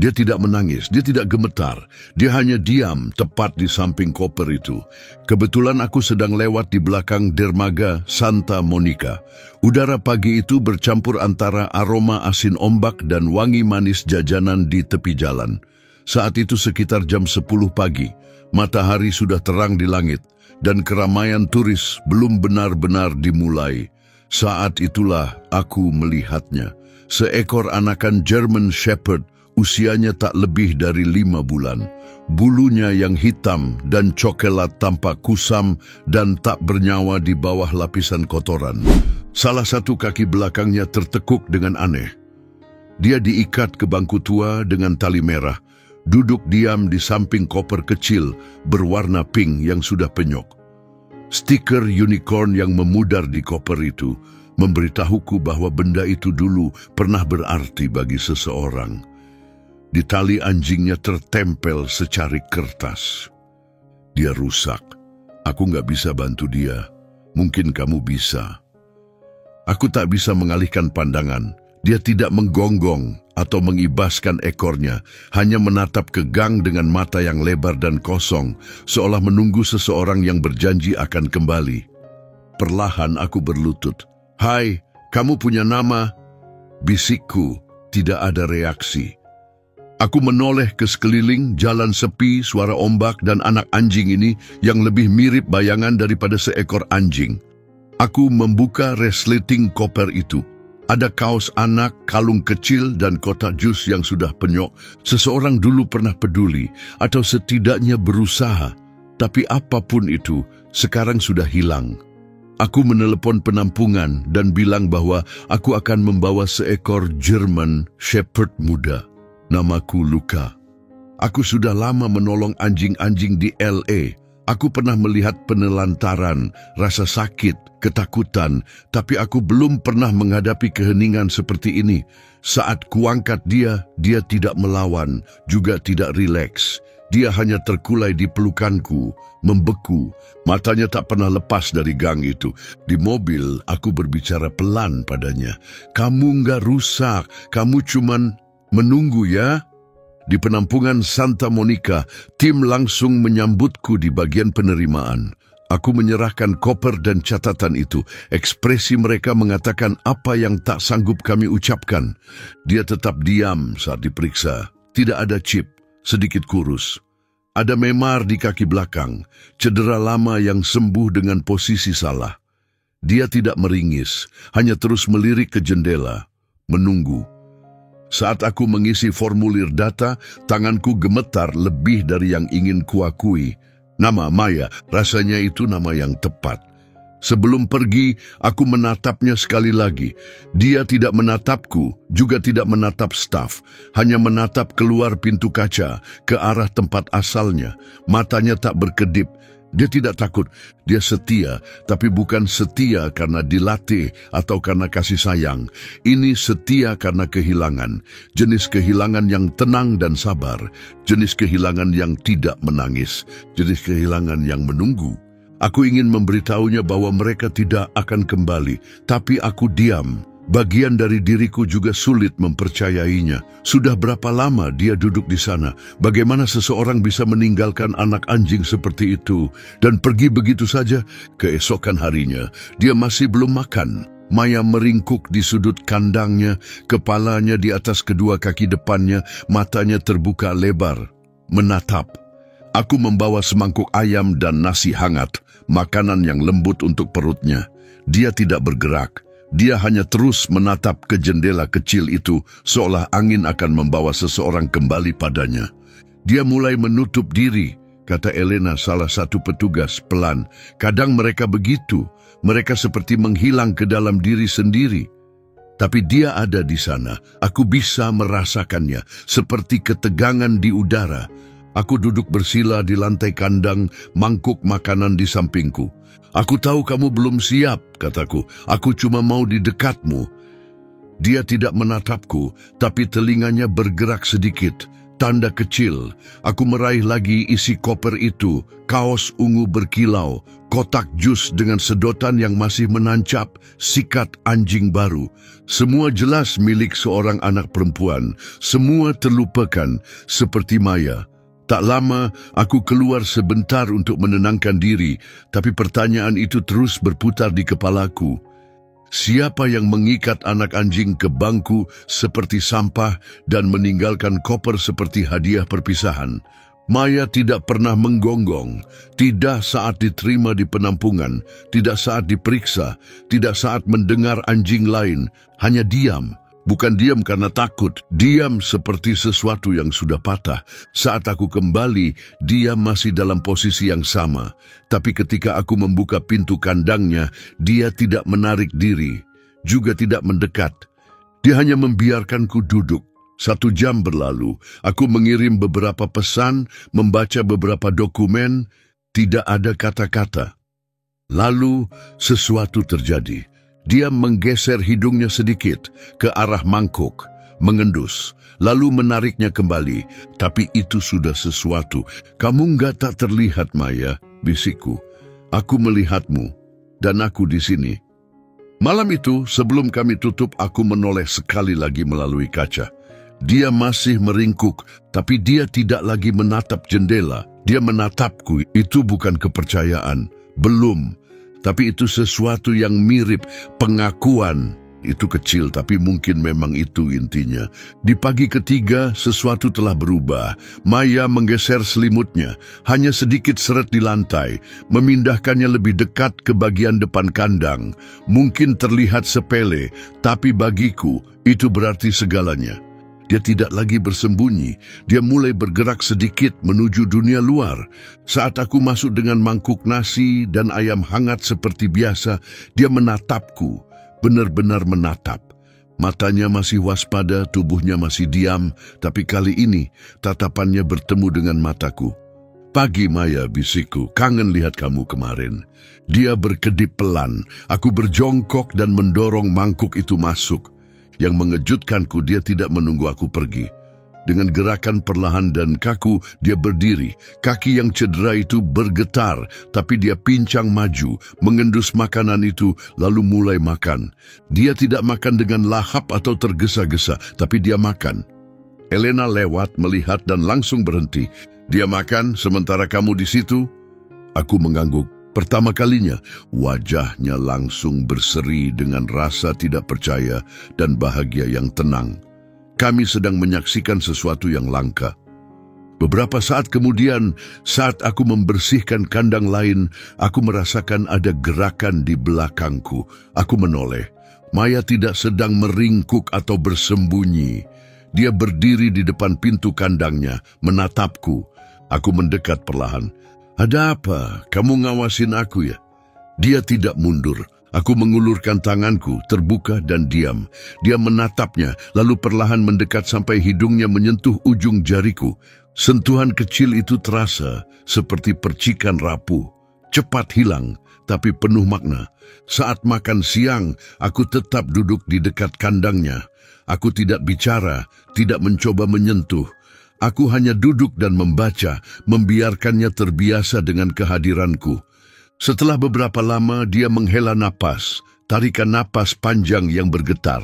Dia tidak menangis, dia tidak gemetar. Dia hanya diam tepat di samping koper itu. Kebetulan aku sedang lewat di belakang dermaga Santa Monica. Udara pagi itu bercampur antara aroma asin ombak dan wangi manis jajanan di tepi jalan. Saat itu sekitar jam 10 pagi. Matahari sudah terang di langit dan keramaian turis belum benar-benar dimulai. Saat itulah aku melihatnya. Seekor anakan German Shepherd, usianya tak lebih dari 5 bulan. Bulunya yang hitam dan coklat tampak kusam dan tak bernyawa di bawah lapisan kotoran. Salah satu kaki belakangnya tertekuk dengan aneh. Dia diikat ke bangku tua dengan tali merah, duduk diam di samping koper kecil berwarna pink yang sudah penyok. Stiker unicorn yang memudar di koper itu memberitahuku bahwa benda itu dulu pernah berarti bagi seseorang. Di tali anjingnya tertempel secarik kertas. Dia rusak. Aku nggak bisa bantu dia. Mungkin kamu bisa. Aku tak bisa mengalihkan pandangan. Dia tidak menggonggong atau mengibaskan ekornya, hanya menatap ke gang dengan mata yang lebar dan kosong, seolah menunggu seseorang yang berjanji akan kembali. Perlahan aku berlutut. "Hai, kamu punya nama?" Bisikku. Tidak ada reaksi. Aku menoleh ke sekeliling, jalan sepi, suara ombak dan anak anjing ini yang lebih mirip bayangan daripada seekor anjing. Aku membuka resleting koper itu. Ada kaos anak, kalung kecil, dan kotak jus yang sudah penyok. Seseorang dulu pernah peduli, atau setidaknya berusaha. Tapi apapun itu, sekarang sudah hilang. Aku menelepon penampungan dan bilang bahwa aku akan membawa seekor German Shepherd muda. Namaku Luka. Aku sudah lama menolong anjing-anjing di LA. Aku pernah melihat penelantaran, rasa sakit, ketakutan, tapi aku belum pernah menghadapi keheningan seperti ini. Saat kuangkat dia tidak melawan, juga tidak rileks. Dia hanya terkulai di pelukanku, membeku. Matanya tak pernah lepas dari gang itu. Di mobil, aku berbicara pelan padanya. "Kamu nggak rusak, kamu cuman menunggu ya." Di penampungan Santa Monica, tim langsung menyambutku di bagian penerimaan. Aku menyerahkan koper dan catatan itu. Ekspresi mereka mengatakan apa yang tak sanggup kami ucapkan. Dia tetap diam saat diperiksa. Tidak ada chip, sedikit kurus. Ada memar di kaki belakang, cedera lama yang sembuh dengan posisi salah. Dia tidak meringis, hanya terus melirik ke jendela, menunggu. Saat aku mengisi formulir data, tanganku gemetar lebih dari yang ingin kuakui. Nama Maya, rasanya itu nama yang tepat. Sebelum pergi, aku menatapnya sekali lagi. Dia tidak menatapku, juga tidak menatap staf. Hanya menatap keluar pintu kaca, ke arah tempat asalnya. Matanya tak berkedip. Dia tidak takut, dia setia, tapi bukan setia karena dilatih atau karena kasih sayang. Ini setia karena kehilangan, jenis kehilangan yang tenang dan sabar, jenis kehilangan yang tidak menangis, jenis kehilangan yang menunggu. Aku ingin memberitahunya bahwa mereka tidak akan kembali, tapi aku diam. Bagian dari diriku juga sulit mempercayainya. Sudah berapa lama dia duduk di sana? Bagaimana seseorang bisa meninggalkan anak anjing seperti itu dan pergi begitu saja? Keesokan harinya, dia masih belum makan. Maya meringkuk di sudut kandangnya, kepalanya di atas kedua kaki depannya, matanya terbuka lebar, menatap. Aku membawa semangkuk ayam dan nasi hangat, makanan yang lembut untuk perutnya. Dia tidak bergerak. Dia hanya terus menatap ke jendela kecil itu, seolah angin akan membawa seseorang kembali padanya. Dia mulai menutup diri, kata Elena, salah satu petugas, pelan. Kadang mereka begitu, mereka seperti menghilang ke dalam diri sendiri. Tapi dia ada di sana, aku bisa merasakannya, seperti ketegangan di udara. Aku duduk bersila di lantai kandang, mangkuk makanan di sampingku. "Aku tahu kamu belum siap," kataku. "Aku cuma mau di dekatmu." Dia tidak menatapku, tapi telinganya bergerak sedikit. tanda kecil. Aku meraih lagi isi koper itu, kaos ungu berkilau, kotak jus dengan sedotan yang masih menancap, sikat anjing baru. Semua jelas milik seorang anak perempuan. Semua terlupakan, seperti Maya. Tak lama, aku keluar sebentar untuk menenangkan diri, tapi pertanyaan itu terus berputar di kepalaku. Siapa yang mengikat anak anjing ke bangku seperti sampah dan meninggalkan koper seperti hadiah perpisahan? Maya tidak pernah menggonggong, tidak saat diterima di penampungan, tidak saat diperiksa, tidak saat mendengar anjing lain, hanya diam. Bukan diam karena takut, diam seperti sesuatu yang sudah patah. Saat aku kembali, dia masih dalam posisi yang sama. Tapi ketika aku membuka pintu kandangnya, dia tidak menarik diri, juga tidak mendekat. Dia hanya membiarkanku duduk. 1 jam berlalu, aku mengirim beberapa pesan, membaca beberapa dokumen, tidak ada kata-kata. Lalu sesuatu terjadi. Dia menggeser hidungnya sedikit ke arah mangkuk, mengendus, lalu menariknya kembali. Tapi itu sudah sesuatu. Kamu tak terlihat, Maya, bisikku. Aku melihatmu, dan aku di sini. Malam itu, sebelum kami tutup, aku menoleh sekali lagi melalui kaca. Dia masih meringkuk, tapi dia tidak lagi menatap jendela. Dia menatapku. Itu bukan kepercayaan. Belum. Tapi itu sesuatu yang mirip pengakuan. Itu kecil, tapi mungkin memang itu intinya. Di pagi ketiga, sesuatu telah berubah. Maya menggeser selimutnya, hanya sedikit seret di lantai, memindahkannya lebih dekat ke bagian depan kandang. Mungkin terlihat sepele, tapi bagiku itu berarti segalanya. Dia tidak lagi bersembunyi. Dia mulai bergerak sedikit menuju dunia luar. Saat aku masuk dengan mangkuk nasi dan ayam hangat seperti biasa, dia menatapku, benar-benar menatap. Matanya masih waspada, tubuhnya masih diam, tapi kali ini tatapannya bertemu dengan mataku. Pagi, Maya, bisikku, kangen lihat kamu kemarin. Dia berkedip pelan. Aku berjongkok dan mendorong mangkuk itu masuk. Yang mengejutkanku, dia tidak menunggu aku pergi. Dengan gerakan perlahan dan kaku, dia berdiri. Kaki yang cedera itu bergetar, tapi dia pincang maju, mengendus makanan itu, lalu mulai makan. Dia tidak makan dengan lahap atau tergesa-gesa, tapi dia makan. Elena lewat, melihat dan langsung berhenti. Dia makan, sementara kamu di situ? Aku mengangguk. Pertama kalinya, wajahnya langsung berseri dengan rasa tidak percaya dan bahagia yang tenang. Kami sedang menyaksikan sesuatu yang langka. Beberapa saat kemudian, saat aku membersihkan kandang lain, aku merasakan ada gerakan di belakangku. Aku menoleh. Maya tidak sedang meringkuk atau bersembunyi. Dia berdiri di depan pintu kandangnya, menatapku. Aku mendekat perlahan. Ada apa? Kamu ngawasin aku ya? Dia tidak mundur. Aku mengulurkan tanganku, terbuka dan diam. Dia menatapnya, lalu perlahan mendekat sampai hidungnya menyentuh ujung jariku. Sentuhan kecil itu terasa seperti percikan rapuh. Cepat hilang, tapi penuh makna. Saat makan siang, aku tetap duduk di dekat kandangnya. Aku tidak bicara, tidak mencoba menyentuh. Aku hanya duduk dan membaca, membiarkannya terbiasa dengan kehadiranku. Setelah beberapa lama, dia menghela napas, tarikan napas panjang yang bergetar.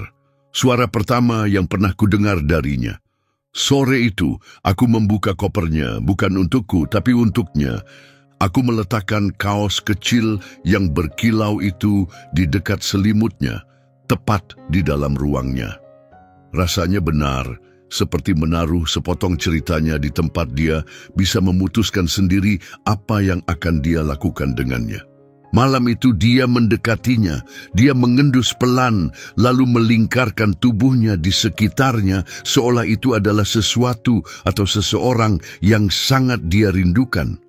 Suara pertama yang pernah kudengar darinya. Sore itu, aku membuka kopernya, bukan untukku, tapi untuknya. Aku meletakkan kaos kecil yang berkilau itu di dekat selimutnya, tepat di dalam ruangnya. Rasanya benar. Seperti menaruh sepotong ceritanya di tempat dia bisa memutuskan sendiri apa yang akan dia lakukan dengannya. Malam itu dia mendekatinya, dia mengendus pelan, lalu melingkarkan tubuhnya di sekitarnya seolah itu adalah sesuatu atau seseorang yang sangat dia rindukan.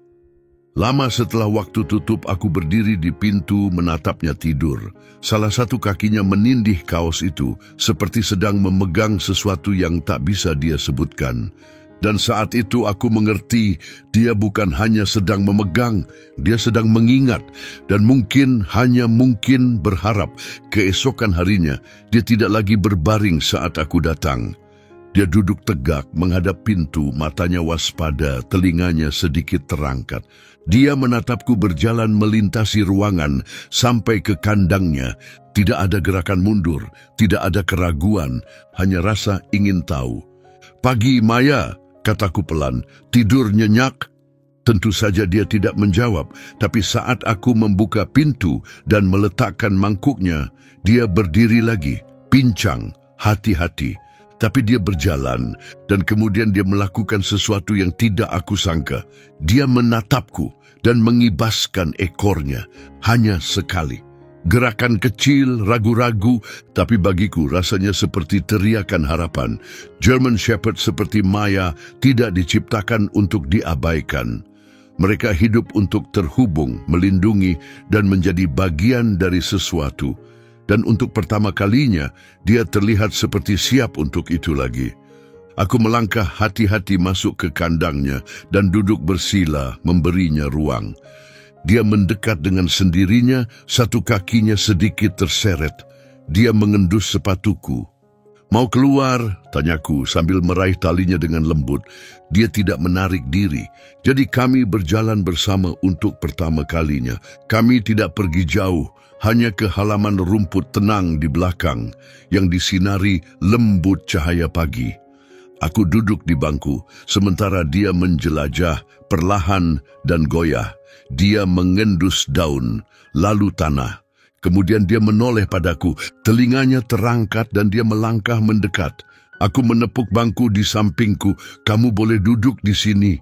Lama setelah waktu tutup, aku berdiri di pintu menatapnya tidur. Salah satu kakinya menindih kaos itu, seperti sedang memegang sesuatu yang tak bisa dia sebutkan. Dan saat itu aku mengerti, dia bukan hanya sedang memegang, dia sedang mengingat. Dan mungkin, hanya mungkin berharap, keesokan harinya, dia tidak lagi berbaring saat aku datang. Dia duduk tegak menghadap pintu, matanya waspada, telinganya sedikit terangkat. Dia menatapku berjalan melintasi ruangan sampai ke kandangnya. Tidak ada gerakan mundur, tidak ada keraguan, hanya rasa ingin tahu. "Pagi, Maya," kataku pelan. "Tidur nyenyak?" Tentu saja dia tidak menjawab, tapi saat aku membuka pintu dan meletakkan mangkuknya, dia berdiri lagi, pincang, hati-hati. Tapi dia berjalan, dan kemudian dia melakukan sesuatu yang tidak aku sangka. Dia menatapku dan mengibaskan ekornya, hanya sekali. Gerakan kecil, ragu-ragu, tapi bagiku rasanya seperti teriakan harapan. German Shepherd seperti Maya tidak diciptakan untuk diabaikan. Mereka hidup untuk terhubung, melindungi, dan menjadi bagian dari sesuatu. Dan untuk pertama kalinya, dia terlihat seperti siap untuk itu lagi. Aku melangkah hati-hati masuk ke kandangnya dan duduk bersila, memberinya ruang. Dia mendekat dengan sendirinya, satu kakinya sedikit terseret. Dia mengendus sepatuku. "Mau keluar?" tanyaku sambil meraih talinya dengan lembut. Dia tidak menarik diri, jadi kami berjalan bersama untuk pertama kalinya. Kami tidak pergi jauh, hanya ke halaman rumput tenang di belakang yang disinari lembut cahaya pagi. Aku duduk di bangku, sementara dia menjelajah, perlahan dan goyah. Dia mengendus daun, lalu tanah. Kemudian dia menoleh padaku, telinganya terangkat dan dia melangkah mendekat. Aku menepuk bangku di sampingku. "Kamu boleh duduk di sini."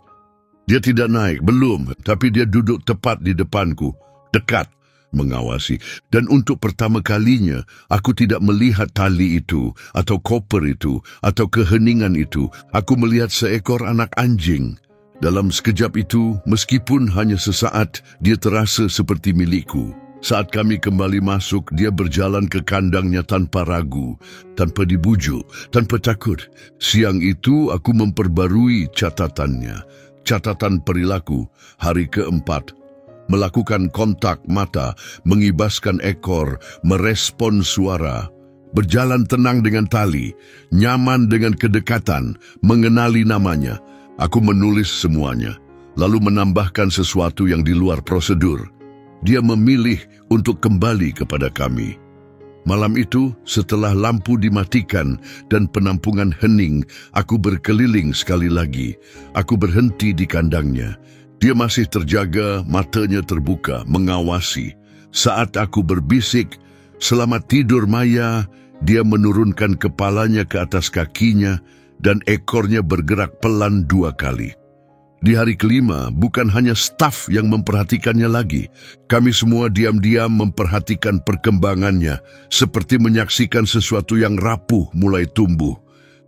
Dia tidak naik, belum, tapi dia duduk tepat di depanku, dekat, mengawasi. Dan untuk pertama kalinya, aku tidak melihat tali itu, atau koper itu, atau keheningan itu. Aku melihat seekor anak anjing. Dalam sekejap itu, meskipun hanya sesaat, dia terasa seperti milikku. Saat kami kembali masuk, dia berjalan ke kandangnya tanpa ragu, tanpa dibujuk, tanpa takut. Siang itu, aku memperbarui catatannya. Catatan perilaku, hari keempat. Melakukan kontak mata, mengibaskan ekor, merespon suara. Berjalan tenang dengan tali, nyaman dengan kedekatan, mengenali namanya. Aku menulis semuanya, lalu menambahkan sesuatu yang di luar prosedur. Dia memilih untuk kembali kepada kami. Malam itu, setelah lampu dimatikan dan penampungan hening, aku berkeliling sekali lagi. Aku berhenti di kandangnya. Dia masih terjaga, matanya terbuka, mengawasi. Saat aku berbisik, "Selamat tidur, Maya," dia menurunkan kepalanya ke atas kakinya dan ekornya bergerak pelan 2 kali. Di hari kelima, bukan hanya staf yang memperhatikannya lagi. Kami semua diam-diam memperhatikan perkembangannya, seperti menyaksikan sesuatu yang rapuh mulai tumbuh.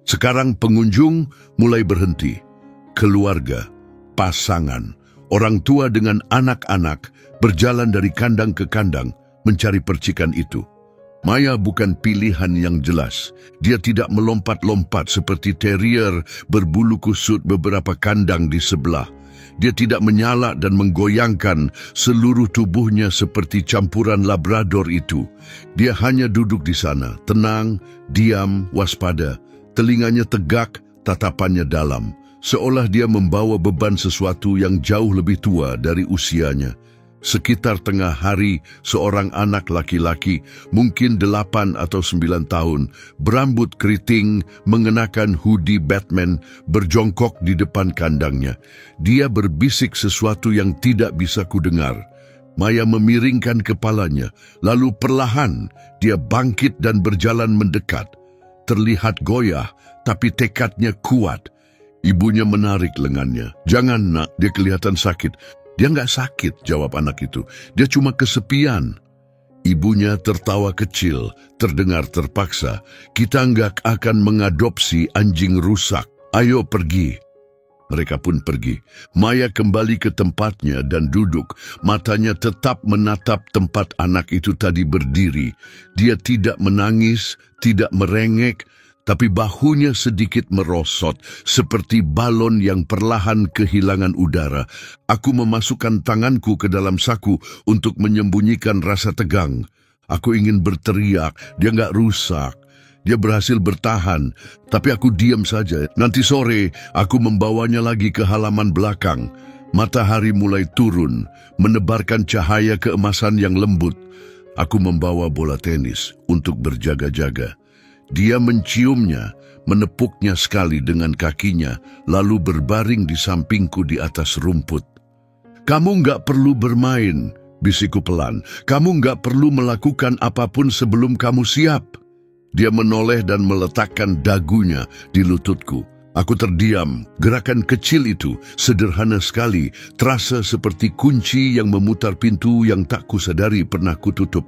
Sekarang pengunjung mulai berhenti. Keluarga, pasangan, orang tua dengan anak-anak berjalan dari kandang ke kandang mencari percikan itu. Maya bukan pilihan yang jelas. Dia tidak melompat-lompat seperti terrier berbulu kusut beberapa kandang di sebelah. Dia tidak menyala dan menggoyangkan seluruh tubuhnya seperti campuran Labrador itu. Dia hanya duduk di sana, tenang, diam, waspada. Telinganya tegak, tatapannya dalam. Seolah dia membawa beban sesuatu yang jauh lebih tua dari usianya. Sekitar tengah hari, seorang anak laki-laki, mungkin 8 atau 9 tahun, berambut keriting, mengenakan hoodie Batman, berjongkok di depan kandangnya. Dia berbisik sesuatu yang tidak bisa kudengar. Maya memiringkan kepalanya, lalu perlahan dia bangkit dan berjalan mendekat. Terlihat goyah, tapi tekadnya kuat. Ibunya menarik lengannya. "Jangan, nak, dia kelihatan sakit." "Dia nggak sakit," jawab anak itu. "Dia cuma kesepian." Ibunya tertawa kecil, terdengar terpaksa. "Kita nggak akan mengadopsi anjing rusak. Ayo pergi." Mereka pun pergi. Maya kembali ke tempatnya dan duduk. Matanya tetap menatap tempat anak itu tadi berdiri. Dia tidak menangis, tidak merengek, tapi bahunya sedikit merosot, seperti balon yang perlahan kehilangan udara. Aku memasukkan tanganku ke dalam saku untuk menyembunyikan rasa tegang. Aku ingin berteriak, "Dia nggak rusak." Dia berhasil bertahan, tapi aku diam saja. Nanti sore, aku membawanya lagi ke halaman belakang. Matahari mulai turun, menebarkan cahaya keemasan yang lembut. Aku membawa bola tenis untuk berjaga-jaga. Dia menciumnya, menepuknya sekali dengan kakinya, lalu berbaring di sampingku di atas rumput. "Kamu nggak perlu bermain," bisikku pelan. "Kamu nggak perlu melakukan apapun sebelum kamu siap." Dia menoleh dan meletakkan dagunya di lututku. Aku terdiam. Gerakan kecil itu, sederhana sekali, terasa seperti kunci yang memutar pintu yang tak kusadari pernah kututup.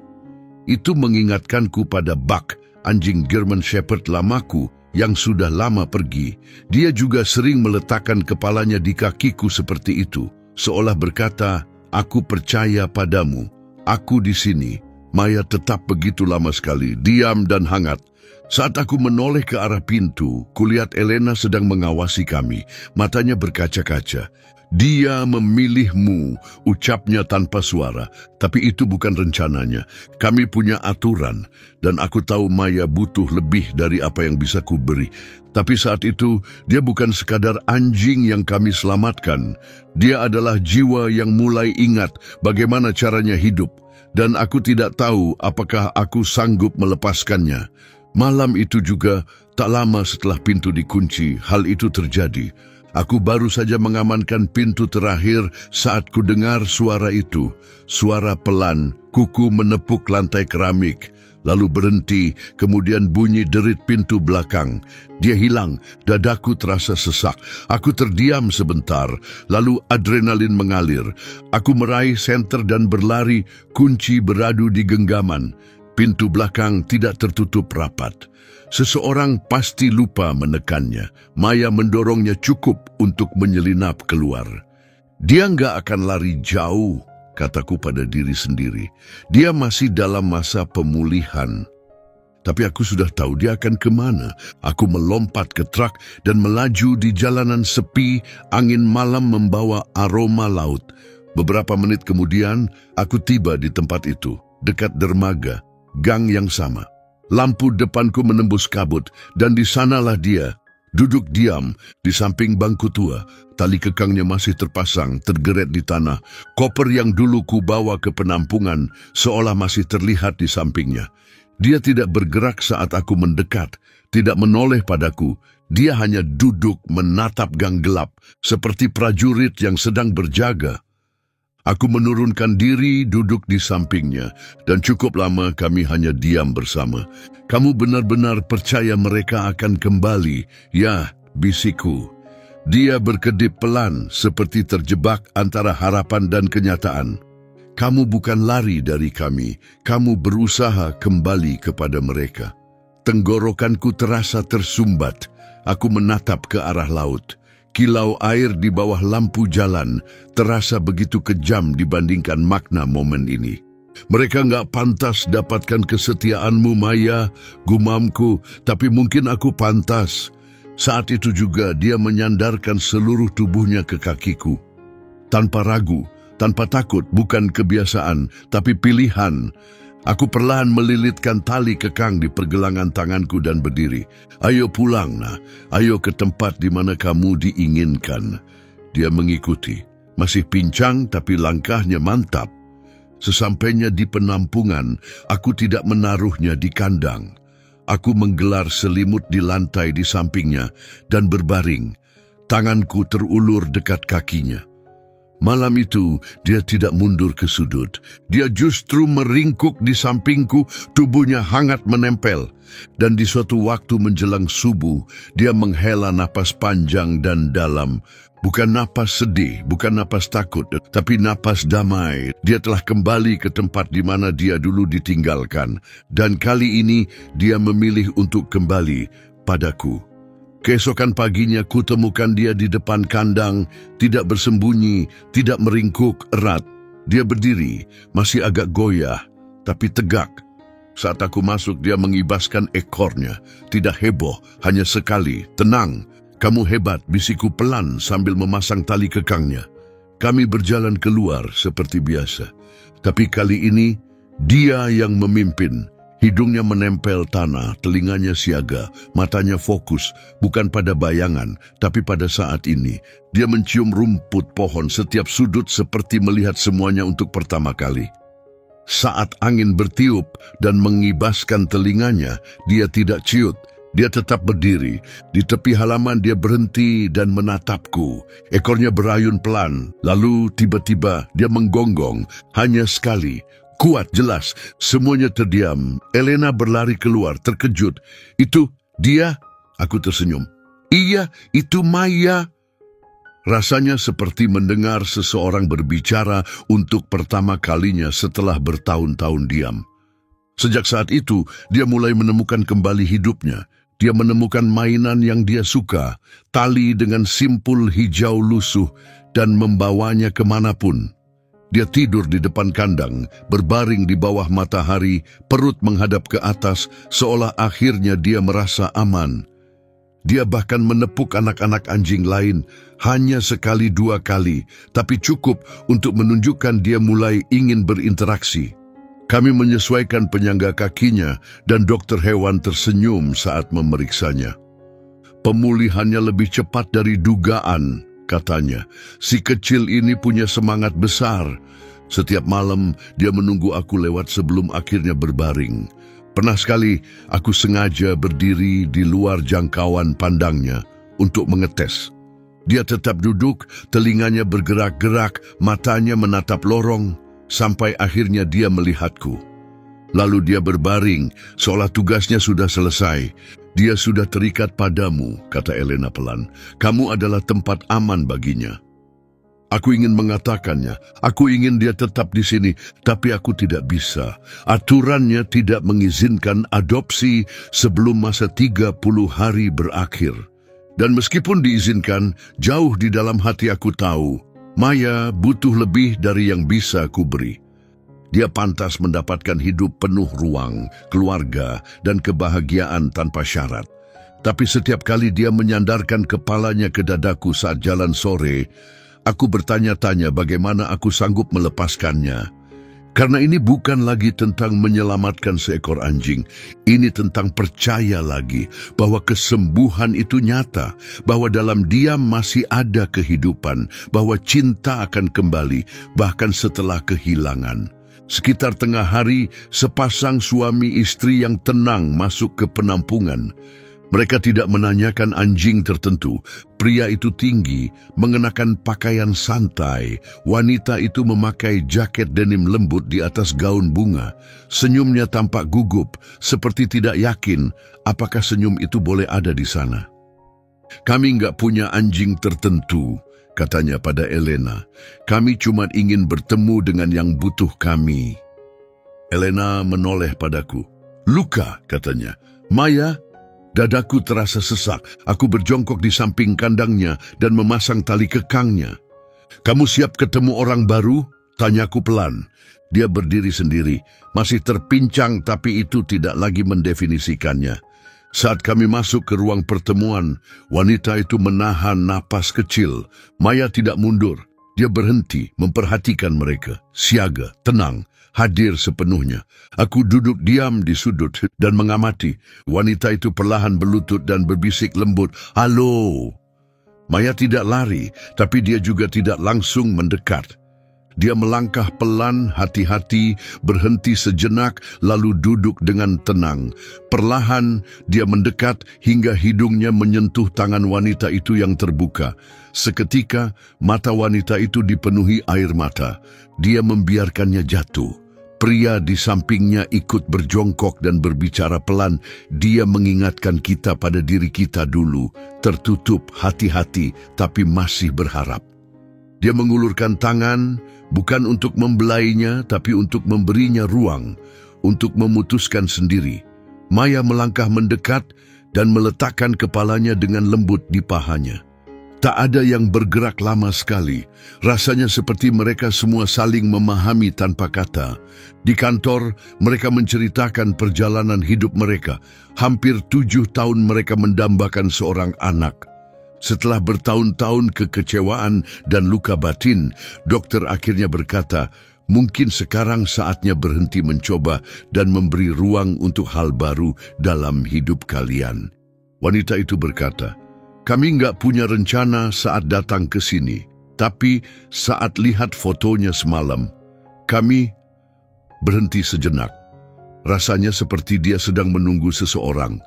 Itu mengingatkanku pada Buck, anjing German Shepherd lamaku yang sudah lama pergi. Dia juga sering meletakkan kepalanya di kakiku seperti itu, seolah berkata, "Aku percaya padamu, aku di sini." Maya tetap begitu lama sekali, diam dan hangat. Saat aku menoleh ke arah pintu, kulihat Elena sedang mengawasi kami. Matanya berkaca-kaca. "Dia memilihmu," ucapnya tanpa suara. Tapi itu bukan rencananya. Kami punya aturan, dan aku tahu Maya butuh lebih dari apa yang bisa kuberi. Tapi saat itu, dia bukan sekadar anjing yang kami selamatkan. Dia adalah jiwa yang mulai ingat bagaimana caranya hidup. Dan aku tidak tahu apakah aku sanggup melepaskannya. Malam itu juga, tak lama setelah pintu dikunci, hal itu terjadi. Aku baru saja mengamankan pintu terakhir saat ku dengar suara itu. Suara pelan, kuku menepuk lantai keramik. Lalu berhenti, kemudian bunyi derit pintu belakang. Dia hilang, dadaku terasa sesak. Aku terdiam sebentar, lalu adrenalin mengalir. Aku meraih senter dan berlari, kunci beradu di genggaman. Pintu belakang tidak tertutup rapat. Seseorang pasti lupa menekannya. Maya mendorongnya cukup untuk menyelinap keluar. "Dia nggak akan lari jauh," kataku pada diri sendiri. "Dia masih dalam masa pemulihan." Tapi aku sudah tahu dia akan kemana. Aku melompat ke truk dan melaju di jalanan sepi. Angin malam membawa aroma laut. Beberapa menit kemudian, aku tiba di tempat itu, dekat dermaga, gang yang sama. Lampu depanku menembus kabut, dan di sanalah dia, duduk diam di samping bangku tua. Tali kekangnya masih terpasang, tergeret di tanah. Koper yang dulu ku bawa ke penampungan seolah masih terlihat di sampingnya. Dia tidak bergerak saat aku mendekat, tidak menoleh padaku. Dia hanya duduk menatap gang gelap, seperti prajurit yang sedang berjaga. Aku menurunkan diri duduk di sampingnya, dan cukup lama kami hanya diam bersama. "Kamu benar-benar percaya mereka akan kembali?" "Ya," bisikku. Dia berkedip pelan, seperti terjebak antara harapan dan kenyataan. "Kamu bukan lari dari kami, kamu berusaha kembali kepada mereka." Tenggorokanku terasa tersumbat. Aku menatap ke arah laut. Kilau air di bawah lampu jalan terasa begitu kejam dibandingkan makna momen ini. "Mereka nggak pantas dapatkan kesetiaanmu, Maya," gumamku, "tapi mungkin aku pantas." Saat itu juga dia menyandarkan seluruh tubuhnya ke kakiku. Tanpa ragu, tanpa takut, bukan kebiasaan, tapi pilihan. Aku perlahan melilitkan tali kekang di pergelangan tanganku dan berdiri. "Ayo pulang, nah. Ayo ke tempat di mana kamu diinginkan." Dia mengikuti. Masih pincang tapi langkahnya mantap. Sesampainya di penampungan, aku tidak menaruhnya di kandang. Aku menggelar selimut di lantai di sampingnya dan berbaring. Tanganku terulur dekat kakinya. Malam itu, dia tidak mundur ke sudut. Dia justru meringkuk di sampingku, tubuhnya hangat menempel. Dan di suatu waktu menjelang subuh, dia menghela napas panjang dan dalam. Bukan napas sedih, bukan napas takut, tapi napas damai. Dia telah kembali ke tempat di mana dia dulu ditinggalkan. Dan kali ini, dia memilih untuk kembali padaku. Keesokan paginya kutemukan dia di depan kandang, tidak bersembunyi, tidak meringkuk erat. Dia berdiri, masih agak goyah, tapi tegak. Saat aku masuk, dia mengibaskan ekornya. Tidak heboh, hanya sekali, "Tenang, kamu hebat," bisikku pelan sambil memasang tali kekangnya. Kami berjalan keluar seperti biasa. Tapi kali ini, dia yang memimpin. Hidungnya menempel tanah, telinganya siaga, matanya fokus, bukan pada bayangan, tapi pada saat ini. Dia mencium rumput pohon setiap sudut seperti melihat semuanya untuk pertama kali. Saat angin bertiup dan mengibaskan telinganya, dia tidak ciut. Dia tetap berdiri. Di tepi halaman dia berhenti dan menatapku. Ekornya berayun pelan, lalu tiba-tiba dia menggonggong, hanya sekali. Kuat, jelas, semuanya terdiam. Elena berlari keluar, terkejut. Itu dia? Aku tersenyum. Iya, itu Maya. Rasanya seperti mendengar seseorang berbicara untuk pertama kalinya setelah bertahun-tahun diam. Sejak saat itu, dia mulai menemukan kembali hidupnya. Dia menemukan mainan yang dia suka, tali dengan simpul hijau lusuh, dan membawanya kemanapun. Dia tidur di depan kandang, berbaring di bawah matahari, perut menghadap ke atas, seolah akhirnya dia merasa aman. Dia bahkan menepuk anak-anak anjing lain, hanya sekali dua kali, tapi cukup untuk menunjukkan dia mulai ingin berinteraksi. Kami menyesuaikan penyangga kakinya, dan dokter hewan tersenyum saat memeriksanya. Pemulihannya lebih cepat dari dugaan, katanya. Si kecil ini punya semangat besar. Setiap malam dia menunggu aku lewat sebelum akhirnya berbaring. Pernah sekali aku sengaja berdiri di luar jangkauan pandangnya untuk mengetes. Dia tetap duduk, telinganya bergerak-gerak, matanya menatap lorong, sampai akhirnya dia melihatku. Lalu dia berbaring, seolah tugasnya sudah selesai. Dia sudah terikat padamu, kata Elena pelan. Kamu adalah tempat aman baginya. Aku ingin mengatakannya, aku ingin dia tetap di sini, tapi aku tidak bisa. Aturannya tidak mengizinkan adopsi sebelum masa 30 hari berakhir. Dan meskipun diizinkan, jauh di dalam hati aku tahu, Maya butuh lebih dari yang bisa ku beri. Dia pantas mendapatkan hidup penuh ruang, keluarga, dan kebahagiaan tanpa syarat. Tapi setiap kali dia menyandarkan kepalanya ke dadaku saat jalan sore, aku bertanya-tanya bagaimana aku sanggup melepaskannya. Karena ini bukan lagi tentang menyelamatkan seekor anjing. Ini tentang percaya lagi bahwa kesembuhan itu nyata, bahwa dalam diam masih ada kehidupan, bahwa cinta akan kembali, bahkan setelah kehilangan. Sekitar tengah hari, sepasang suami istri yang tenang masuk ke penampungan. Mereka tidak menanyakan anjing tertentu. Pria itu tinggi, mengenakan pakaian santai. Wanita itu memakai jaket denim lembut di atas gaun bunga. Senyumnya tampak gugup, seperti tidak yakin apakah senyum itu boleh ada di sana. Kami nggak punya anjing tertentu, katanya pada Elena. Kami cuma ingin bertemu dengan yang butuh kami. Elena menoleh padaku. Luka, katanya. Maya? Dadaku terasa sesak. Aku berjongkok di samping kandangnya dan memasang tali kekangnya. Kamu siap ketemu orang baru? Tanyaku pelan. Dia berdiri sendiri, masih terpincang tapi itu tidak lagi mendefinisikannya. Saat kami masuk ke ruang pertemuan, wanita itu menahan napas kecil. Maya tidak mundur. Dia berhenti, memperhatikan mereka. Siaga, tenang, hadir sepenuhnya. Aku duduk diam di sudut dan mengamati. Wanita itu perlahan berlutut dan berbisik lembut, "Halo." Maya tidak lari, tapi dia juga tidak langsung mendekat. Dia melangkah pelan, hati-hati, berhenti sejenak, lalu duduk dengan tenang. Perlahan, dia mendekat hingga hidungnya menyentuh tangan wanita itu yang terbuka. Seketika, mata wanita itu dipenuhi air mata. Dia membiarkannya jatuh. Pria di sampingnya ikut berjongkok dan berbicara pelan. Dia mengingatkan kita pada diri kita dulu. Tertutup, hati-hati, tapi masih berharap. Dia mengulurkan tangan, bukan untuk membelainya, tapi untuk memberinya ruang, untuk memutuskan sendiri. Maya melangkah mendekat dan meletakkan kepalanya dengan lembut di pahanya. Tak ada yang bergerak lama sekali. Rasanya seperti mereka semua saling memahami tanpa kata. Di kantor, mereka menceritakan perjalanan hidup mereka. Hampir 7 tahun mereka mendambakan seorang anak. Setelah bertahun-tahun kekecewaan dan luka batin, dokter akhirnya berkata, Mungkin sekarang saatnya berhenti mencoba dan memberi ruang untuk hal baru dalam hidup kalian. Wanita itu berkata, kami nggak punya rencana saat datang ke sini, tapi saat lihat fotonya semalam, kami berhenti sejenak. Rasanya seperti dia sedang menunggu seseorang.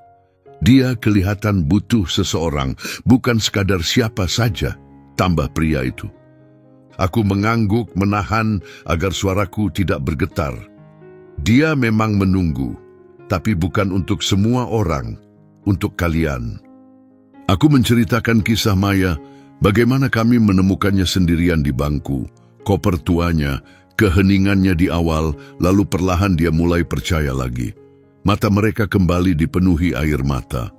Dia kelihatan butuh seseorang, bukan sekadar siapa saja, tambah pria itu. Aku mengangguk menahan agar suaraku tidak bergetar. Dia memang menunggu, tapi bukan untuk semua orang, untuk kalian. Aku menceritakan kisah Maya, bagaimana kami menemukannya sendirian di bangku, koper tuanya, keheningannya di awal, lalu perlahan dia mulai percaya lagi. Mata mereka kembali dipenuhi air mata.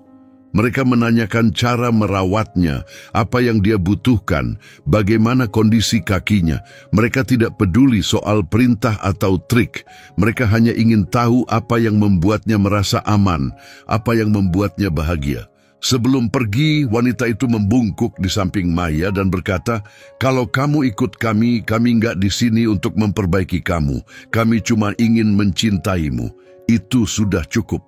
Mereka menanyakan cara merawatnya, apa yang dia butuhkan, bagaimana kondisi kakinya. Mereka tidak peduli soal perintah atau trik. Mereka hanya ingin tahu apa yang membuatnya merasa aman, apa yang membuatnya bahagia. Sebelum pergi, wanita itu membungkuk di samping Maya dan berkata, kalau kamu ikut kami nggak di sini untuk memperbaiki kamu. Kami cuma ingin mencintaimu. Itu sudah cukup.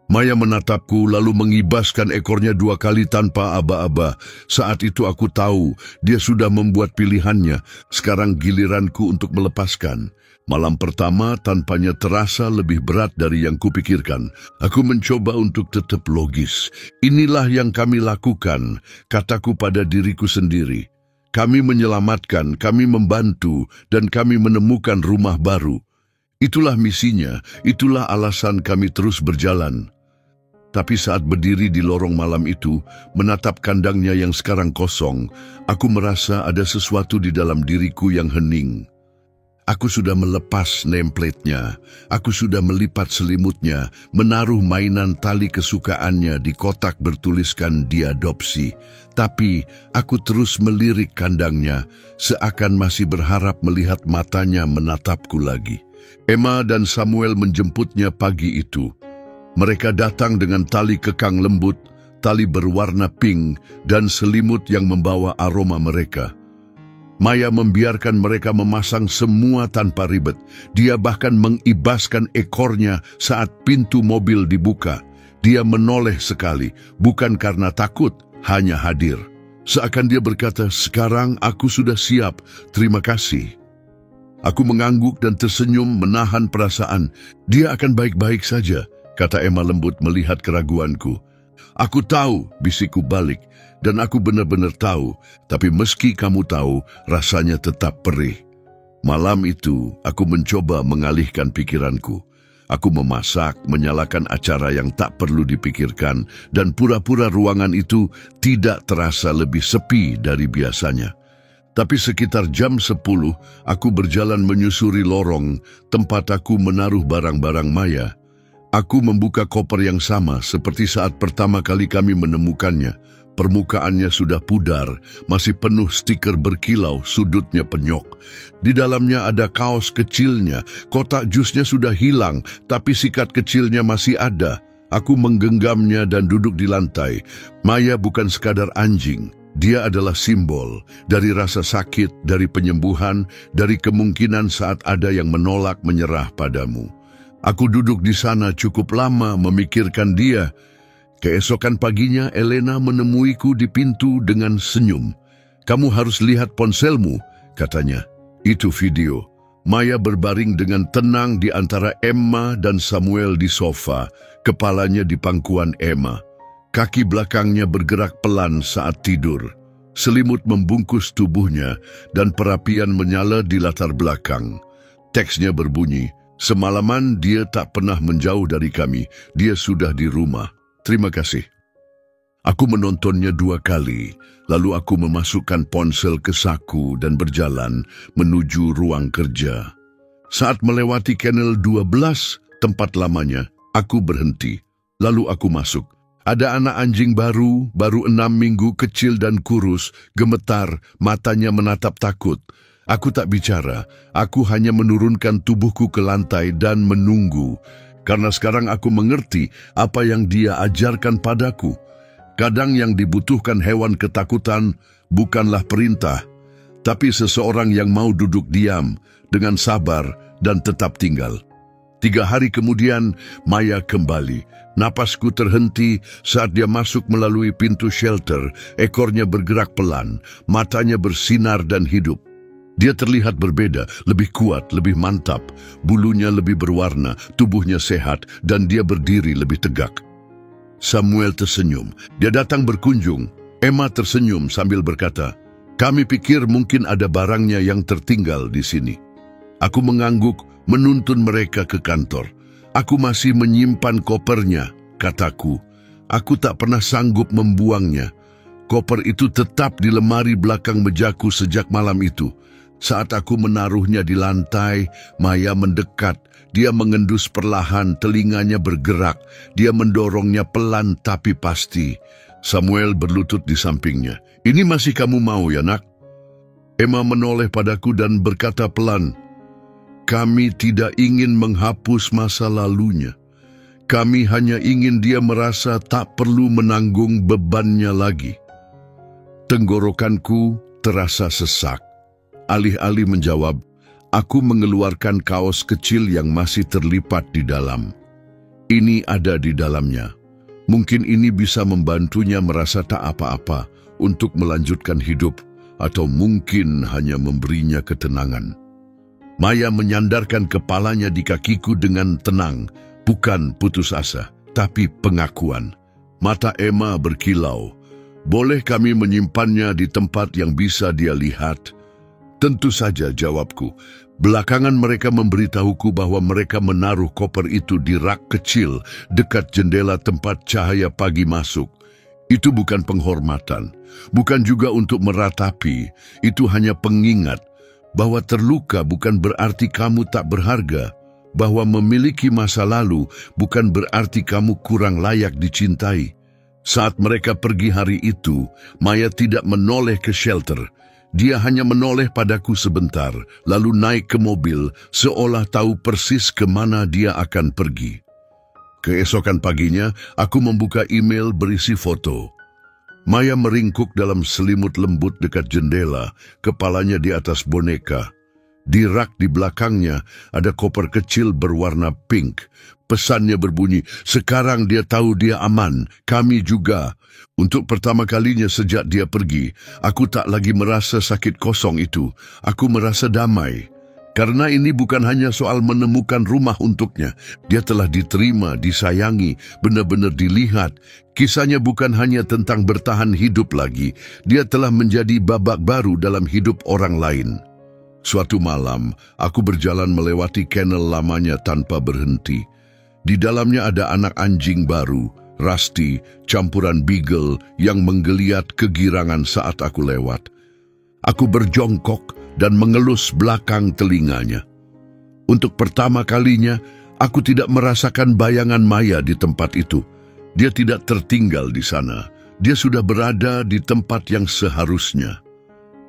Maya menatapku lalu mengibaskan ekornya 2 kali tanpa aba-aba. Saat itu aku tahu dia sudah membuat pilihannya. Sekarang giliranku untuk melepaskan. Malam pertama tanpanya terasa lebih berat dari yang kupikirkan. Aku mencoba untuk tetap logis. Inilah yang kami lakukan, kataku pada diriku sendiri. Kami menyelamatkan, kami membantu, dan kami menemukan rumah baru. Itulah misinya, itulah alasan kami terus berjalan. Tapi saat berdiri di lorong malam itu, menatap kandangnya yang sekarang kosong, aku merasa ada sesuatu di dalam diriku yang hening. Aku sudah melepas nameplate-nya, aku sudah melipat selimutnya, menaruh mainan tali kesukaannya di kotak bertuliskan diadopsi. Tapi aku terus melirik kandangnya, seakan masih berharap melihat matanya menatapku lagi. Emma dan Samuel menjemputnya pagi itu. Mereka datang dengan tali kekang lembut, tali berwarna pink, dan selimut yang membawa aroma mereka. Maya membiarkan mereka memasang semua tanpa ribet. Dia bahkan mengibaskan ekornya saat pintu mobil dibuka. Dia menoleh sekali, bukan karena takut, hanya hadir. Seakan dia berkata, sekarang aku sudah siap, terima kasih. Aku mengangguk dan tersenyum menahan perasaan. Dia akan baik-baik saja, kata Emma lembut melihat keraguanku. Aku tahu, bisikku balik, dan aku benar-benar tahu, tapi meski kamu tahu, rasanya tetap perih. Malam itu, aku mencoba mengalihkan pikiranku. Aku memasak, menyalakan acara yang tak perlu dipikirkan, dan pura-pura ruangan itu tidak terasa lebih sepi dari biasanya. Tapi sekitar jam 10, aku berjalan menyusuri lorong, tempat aku menaruh barang-barang Maya. Aku membuka koper yang sama seperti saat pertama kali kami menemukannya. Permukaannya sudah pudar, masih penuh stiker berkilau, sudutnya penyok. Di dalamnya ada kaos kecilnya, kotak jusnya sudah hilang, tapi sikat kecilnya masih ada. Aku menggenggamnya dan duduk di lantai. Maya bukan sekadar anjing. Dia adalah simbol dari rasa sakit, dari penyembuhan, dari kemungkinan saat ada yang menolak menyerah padamu. Aku duduk di sana cukup lama memikirkan dia. Keesokan paginya, Elena menemuiku di pintu dengan senyum. Kamu harus lihat ponselmu, katanya. Itu video. Maya berbaring dengan tenang di antara Emma dan Samuel di sofa, kepalanya di pangkuan Emma. Kaki belakangnya bergerak pelan saat tidur. Selimut membungkus tubuhnya dan perapian menyala di latar belakang. Teksnya berbunyi, semalaman dia tak pernah menjauh dari kami. Dia sudah di rumah. Terima kasih. Aku menontonnya 2 kali, lalu aku memasukkan ponsel ke saku dan berjalan menuju ruang kerja. Saat melewati Kennel 12, tempat lamanya, aku berhenti. Lalu aku masuk. Ada anak anjing baru 6 minggu, kecil dan kurus, gemetar, matanya menatap takut. Aku tak bicara, aku hanya menurunkan tubuhku ke lantai dan menunggu. Karena sekarang aku mengerti apa yang dia ajarkan padaku. Kadang yang dibutuhkan hewan ketakutan bukanlah perintah, tapi seseorang yang mau duduk diam dengan sabar dan tetap tinggal. 3 hari kemudian, Maya kembali. Napasku terhenti saat dia masuk melalui pintu shelter. Ekornya bergerak pelan, matanya bersinar dan hidup. Dia terlihat berbeda, lebih kuat, lebih mantap. Bulunya lebih berwarna, tubuhnya sehat, dan dia berdiri lebih tegak. Samuel tersenyum. Dia datang berkunjung. Emma tersenyum sambil berkata, "Kami pikir mungkin ada barangnya yang tertinggal di sini." Aku mengangguk, menuntun mereka ke kantor. "Aku masih menyimpan kopernya," kataku. "Aku tak pernah sanggup membuangnya. Koper itu tetap di lemari belakang mejaku sejak malam itu. Saat aku menaruhnya di lantai, Maya mendekat. Dia mengendus perlahan, telinganya bergerak. Dia mendorongnya pelan tapi pasti. Samuel berlutut di sampingnya. "Ini masih kamu mau ya, nak?" Emma menoleh padaku dan berkata pelan, "Kami tidak ingin menghapus masa lalunya. Kami hanya ingin dia merasa tak perlu menanggung bebannya lagi." Tenggorokanku terasa sesak. Alih-alih menjawab, aku mengeluarkan kaos kecil yang masih terlipat di dalam. "Ini ada di dalamnya. Mungkin ini bisa membantunya merasa tak apa-apa untuk melanjutkan hidup, atau mungkin hanya memberinya ketenangan." Maya menyandarkan kepalanya di kakiku dengan tenang, bukan putus asa, tapi pengakuan. Mata Emma berkilau. "Boleh kami menyimpannya di tempat yang bisa dia lihat?" "Tentu saja," jawabku. Belakangan mereka memberitahuku bahwa mereka menaruh koper itu di rak kecil dekat jendela tempat cahaya pagi masuk. Itu bukan penghormatan, bukan juga untuk meratapi. Itu hanya pengingat bahwa terluka bukan berarti kamu tak berharga, bahwa memiliki masa lalu bukan berarti kamu kurang layak dicintai. Saat mereka pergi hari itu, Maya tidak menoleh ke shelter. Dia hanya menoleh padaku sebentar, lalu naik ke mobil, seolah tahu persis kemana dia akan pergi. Keesokan paginya, aku membuka email berisi foto. Maya meringkuk dalam selimut lembut dekat jendela, kepalanya di atas boneka. Di rak di belakangnya ada koper kecil berwarna pink. Pesannya berbunyi, "Sekarang dia tahu dia aman, kami juga." Untuk pertama kalinya sejak dia pergi, aku tak lagi merasa sakit kosong itu. Aku merasa damai. Karena ini bukan hanya soal menemukan rumah untuknya. Dia telah diterima, disayangi, benar-benar dilihat. Kisahnya bukan hanya tentang bertahan hidup lagi. Dia telah menjadi babak baru dalam hidup orang lain. Suatu malam, aku berjalan melewati kennel lamanya tanpa berhenti. Di dalamnya ada anak anjing baru, Rusty, campuran beagle yang menggeliat kegirangan saat aku lewat. Aku berjongkok dan mengelus belakang telinganya. Untuk pertama kalinya, aku tidak merasakan bayangan Maya di tempat itu. Dia tidak tertinggal di sana. Dia sudah berada di tempat yang seharusnya.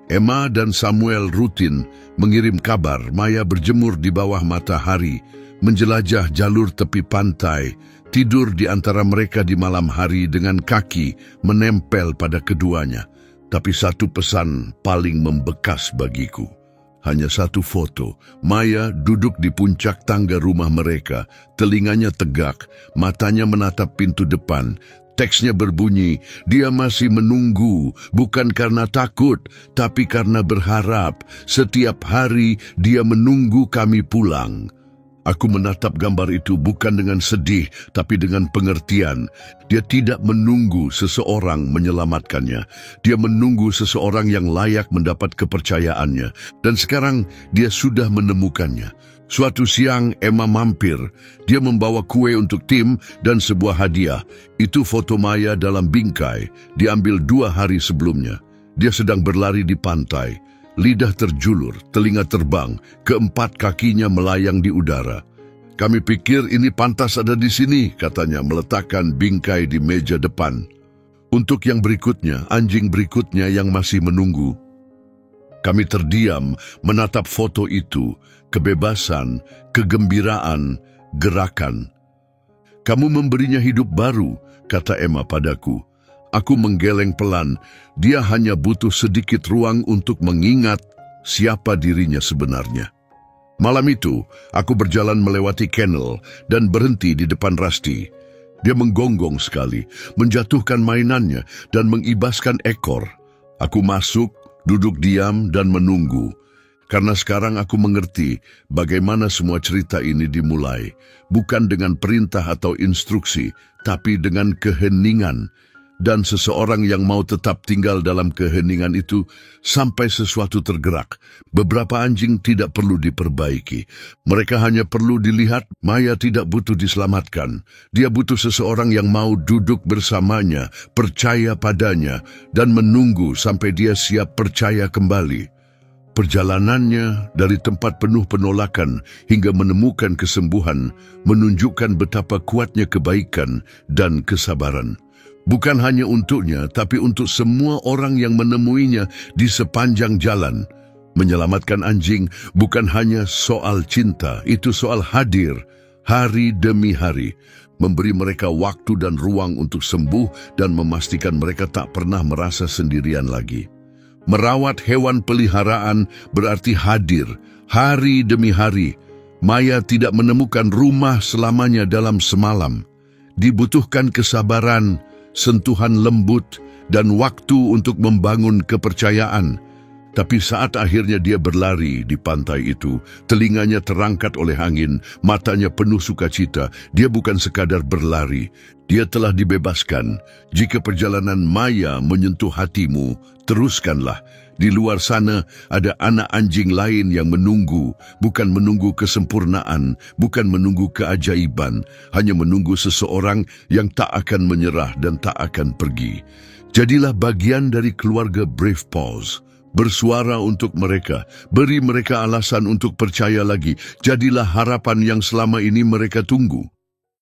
Emma dan Samuel rutin mengirim kabar Maya berjemur di bawah matahari, menjelajah jalur tepi pantai, tidur di antara mereka di malam hari dengan kaki menempel pada keduanya. Tapi satu pesan paling membekas bagiku. Hanya satu foto. Maya duduk di puncak tangga rumah mereka, telinganya tegak, matanya menatap pintu depan. Teksnya berbunyi, dia masih menunggu, bukan karena takut, tapi karena berharap. Setiap hari dia menunggu kami pulang. Aku menatap gambar itu bukan dengan sedih, tapi dengan pengertian. Dia tidak menunggu seseorang menyelamatkannya. Dia menunggu seseorang yang layak mendapat kepercayaannya. Dan sekarang dia sudah menemukannya. Suatu siang Emma mampir. Dia membawa kue untuk tim dan sebuah hadiah. Itu foto Maya dalam bingkai, diambil 2 hari sebelumnya. Dia sedang berlari di pantai. Lidah terjulur, telinga terbang, keempat kakinya melayang di udara. "Kami pikir ini pantas ada di sini," katanya meletakkan bingkai di meja depan. Untuk yang berikutnya, anjing berikutnya yang masih menunggu. Kami terdiam menatap foto itu, kebebasan, kegembiraan, gerakan. "Kamu memberinya hidup baru," kata Emma padaku. Aku menggeleng pelan. Dia hanya butuh sedikit ruang untuk mengingat siapa dirinya sebenarnya. Malam itu, aku berjalan melewati kennel dan berhenti di depan Rusty. Dia menggonggong sekali, menjatuhkan mainannya dan mengibaskan ekor. Aku masuk, duduk diam dan menunggu. Karena sekarang aku mengerti bagaimana semua cerita ini dimulai. Bukan dengan perintah atau instruksi, tapi dengan keheningan. Dan seseorang yang mau tetap tinggal dalam keheningan itu sampai sesuatu tergerak. Beberapa anjing tidak perlu diperbaiki. Mereka hanya perlu dilihat. Maya tidak butuh diselamatkan. Dia butuh seseorang yang mau duduk bersamanya, percaya padanya, dan menunggu sampai dia siap percaya kembali. Perjalanannya dari tempat penuh penolakan hingga menemukan kesembuhan menunjukkan betapa kuatnya kebaikan dan kesabaran. Bukan hanya untuknya, tapi untuk semua orang yang menemuinya di sepanjang jalan. Menyelamatkan anjing bukan hanya soal cinta, itu soal hadir, hari demi hari. Memberi mereka waktu dan ruang untuk sembuh dan memastikan mereka tak pernah merasa sendirian lagi. Merawat hewan peliharaan berarti hadir, hari demi hari. Maya tidak menemukan rumah selamanya dalam semalam. Dibutuhkan kesabaran, sentuhan lembut, dan waktu untuk membangun kepercayaan. Tapi saat akhirnya dia berlari di pantai itu, telinganya terangkat oleh angin, matanya penuh sukacita. Dia bukan sekadar berlari, dia telah dibebaskan. Jika perjalanan Maya menyentuh hatimu, teruskanlah. Di luar sana ada anak anjing lain yang menunggu, bukan menunggu kesempurnaan, bukan menunggu keajaiban, hanya menunggu seseorang yang tak akan menyerah dan tak akan pergi. Jadilah bagian dari keluarga Brave Paws. Bersuara untuk mereka, beri mereka alasan untuk percaya lagi. Jadilah harapan yang selama ini mereka tunggu.